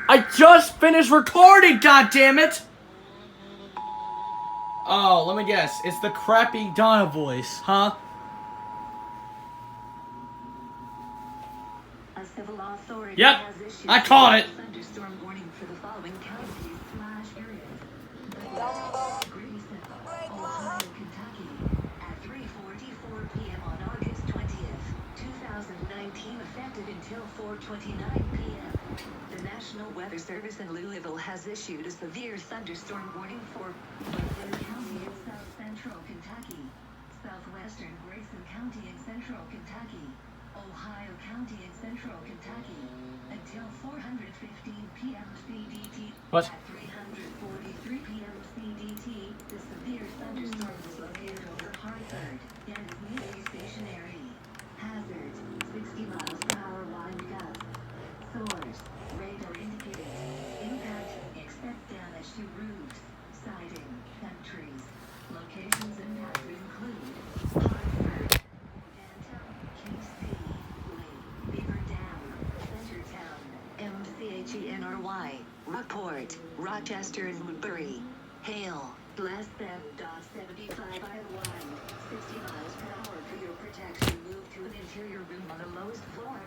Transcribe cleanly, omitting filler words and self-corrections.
I just finished recording, goddammit! Oh, let me guess. It's the crappy Donna voice, huh? A civil law authority Yep, has issued I caught it. thunderstorm warning for the following counties / areas. Grayson, Ohio, Kentucky, at 3:44 p.m. on August 20th, 2019, effective until 4:29 p.m. The National Weather Service in Louisville has issued a severe thunderstorm warning for Blair County in south central Kentucky, southwestern Grayson County in central Kentucky, Ohio County in central Kentucky, until 4:15 p.m. CDT. What? At 3:43 p.m. CDT, the severe thunderstorm is located over Hartford and is nearly stationary. Hazard: 60 miles per hour wind gusts. Source: radar indicated. Impact: expect damage to roofs, siding, and trees. Locations impacted include Hartford, Dantown, KC, Lee, Beaver Dam, Centertown, MCHENRY, Rockport, Rochester, and Woodbury. Hail, less than .75 by the wind, 60 miles per hour. For your protection, move to an interior room on the lowest floor.